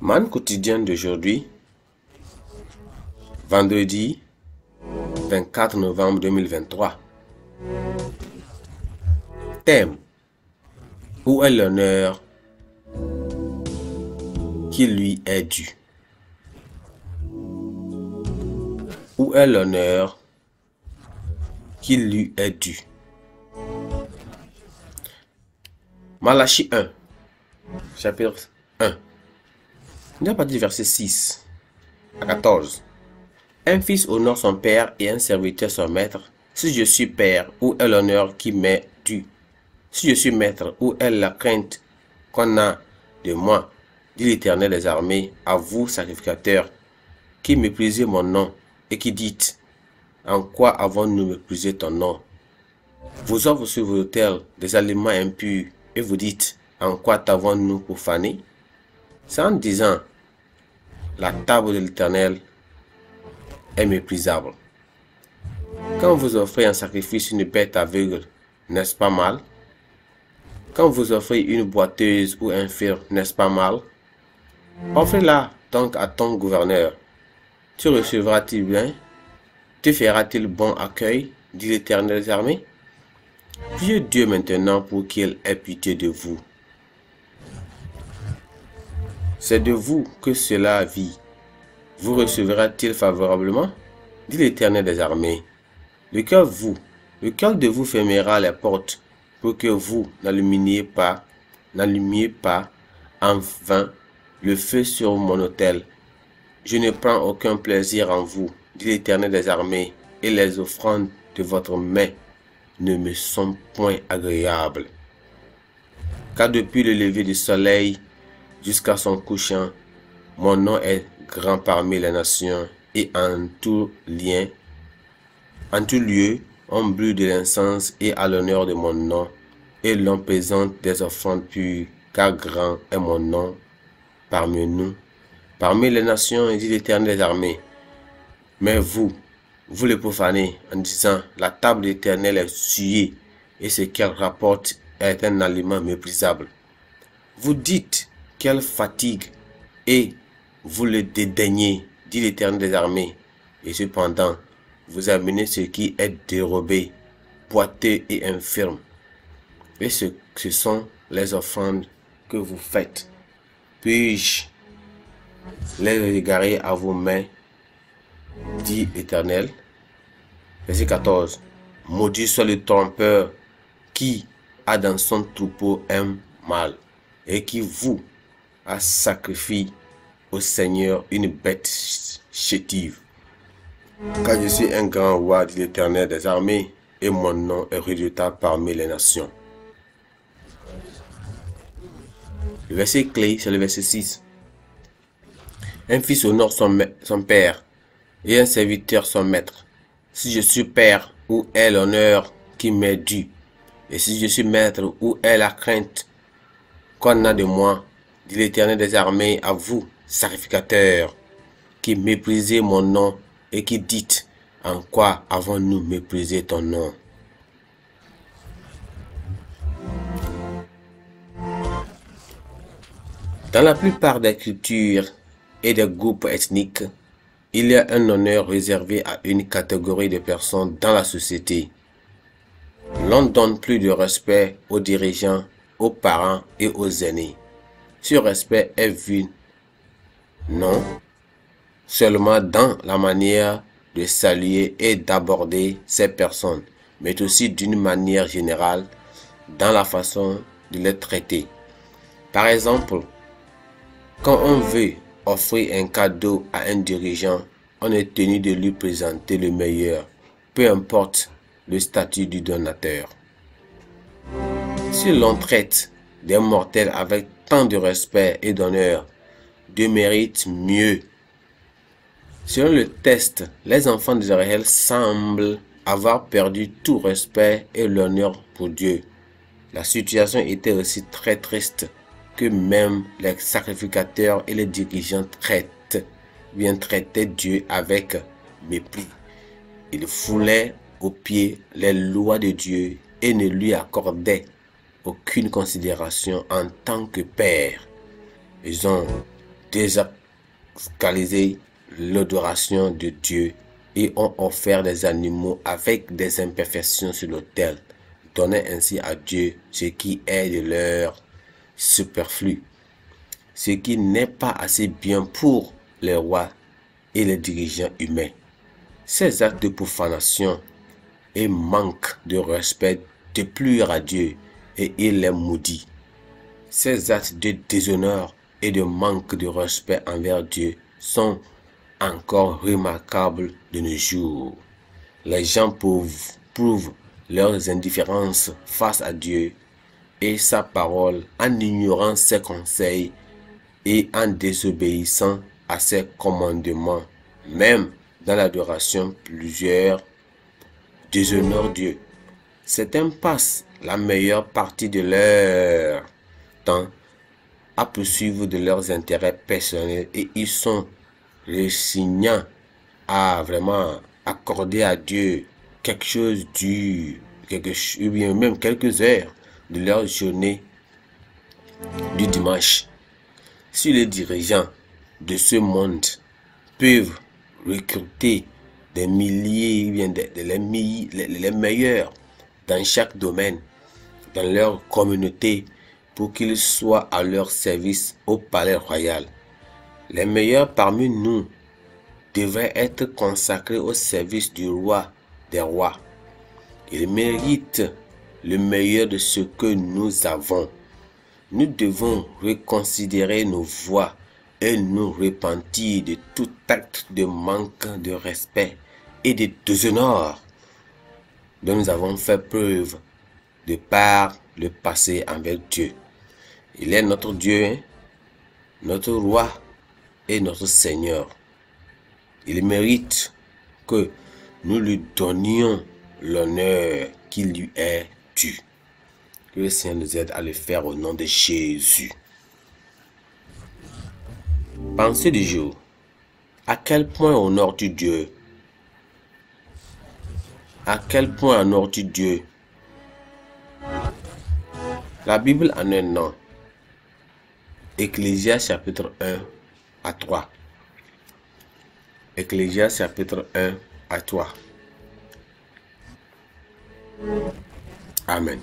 Man quotidien d'aujourd'hui, vendredi 24 novembre 2023. Thème: où est l'honneur qui lui est dû? Où est l'honneur qui lui est dû? Malachie 1, chapitre 1. On a parti du verset 6 à 14. Un fils honore son père et un serviteur son maître. Si je suis père, où est l'honneur qui m'est dû? Si je suis maître, où est la crainte qu'on a de moi? Dit l'Éternel des armées, à vous, sacrificateurs, qui méprisez mon nom et qui dites: en quoi avons-nous méprisé ton nom? Vous offrez sur vos autels des aliments impurs et vous dites: en quoi t'avons-nous profané? C'est en disant: la table de l'Éternel est méprisable. Quand vous offrez en sacrifice une bête aveugle, n'est-ce pas mal? Quand vous offrez une boiteuse ou infirme, n'est-ce pas mal? Offrez-la donc à ton gouverneur. Tu recevras-t-il bien? Te fera-t-il bon accueil? Dit l'Éternel des armées. Priez Dieu maintenant pour qu'il ait pitié de vous. C'est de vous que cela vit. Vous recevra-t-il favorablement? Dit l'Éternel des armées. Lequel de vous fermera les portes pour que vous n'allumiez pas en vain le feu sur mon autel? Je ne prends aucun plaisir en vous, dit l'Éternel des armées, et les offrandes de votre main ne me sont point agréables. Car depuis le lever du soleil jusqu'à son couchant, mon nom est grand parmi les nations, et en tout lieu, on brûle de l'encens et à l'honneur de mon nom, et l'on présente des offrandes pures, car grand est mon nom parmi nous, parmi les nations, dit l'Éternel des armées. Mais vous les profanez en disant: la table de l'Éternel est souillée, et ce qu'elle rapporte est un aliment méprisable. Vous dites: quelle fatigue, et vous le dédaignez, dit l'Éternel des armées. Et cependant, vous amenez ce qui est dérobé, boiteux et infirme. Et ce sont les offrandes que vous faites. Puis-je les égarer à vos mains, dit l'Éternel? Verset 14. Maudit soit le trompeur qui a dans son troupeau un mâle et qui vous a sacrifié au Seigneur une bête chétive. Car je suis un grand roi, dit l'Éternel des armées, et mon nom est redoutable parmi les nations. Le verset clé, c'est le verset 6. Un fils honore son père, et un serviteur son maître. Si je suis père, où est l'honneur qui m'est dû? Et si je suis maître, où est la crainte qu'on a de moi? Dit l'Éternel des armées, à vous, sacrificateurs, qui méprisez mon nom et qui dites: en quoi avons-nous méprisé ton nom? Dans la plupart des cultures et des groupes ethniques, il y a un honneur réservé à une catégorie de personnes dans la société. L'on donne plus de respect aux dirigeants, aux parents et aux aînés. Ce respect est vu non seulement dans la manière de saluer et d'aborder ces personnes, mais aussi d'une manière générale dans la façon de les traiter. Par exemple, quand on veut offrir un cadeau à un dirigeant, on est tenu de lui présenter le meilleur, peu importe le statut du donateur. Si l'on traite des mortels avec tant de respect et d'honneur, Dieu mérite mieux. Selon le test, les enfants d'Israël semblent avoir perdu tout respect et l'honneur pour Dieu. La situation était aussi très triste que même les sacrificateurs et les dirigeants traitaient Dieu avec mépris. Ils foulaient aux pieds les lois de Dieu et ne lui accordaient aucune considération en tant que père. Ils ont désacralisé l'adoration de Dieu et ont offert des animaux avec des imperfections sur l'autel, donnant ainsi à Dieu ce qui est de leur superflu, ce qui n'est pas assez bien pour les rois et les dirigeants humains. Ces actes de profanation et manque de respect déplurent à Dieu et il les maudit. Ces actes de déshonneur et de manque de respect envers Dieu sont encore remarquables de nos jours. Les gens prouvent leur indifférence face à Dieu et sa parole en ignorant ses conseils et en désobéissant à ses commandements. Même dans l'adoration, plusieurs déshonorent Dieu. Certains passent la meilleure partie de leur temps à poursuivre de leurs intérêts personnels et ils sont résignants à vraiment accorder à Dieu quelque chose ou bien même quelques heures de leur journée du dimanche. Si les dirigeants de ce monde peuvent recruter des milliers, ou bien les meilleurs dans chaque domaine, dans leur communauté, pour qu'ils soient à leur service au palais royal, les meilleurs parmi nous devraient être consacrés au service du roi des rois. Ils méritent le meilleur de ce que nous avons. Nous devons reconsidérer nos voies et nous repentir de tout acte de manque de respect et de déshonneur dont nous avons fait preuve de par le passé envers Dieu. Il est notre Dieu, notre roi et notre Seigneur. Il mérite que nous lui donnions l'honneur qui lui est dû. Que le Seigneur nous aide à le faire au nom de Jésus. Pensée du jour. À quel point honores-tu Dieu? À quel point honores-tu Dieu? La Bible en un nom. Ecclésiaste chapitre 1 à 3. Ecclésiaste chapitre 1 à 3. Amen.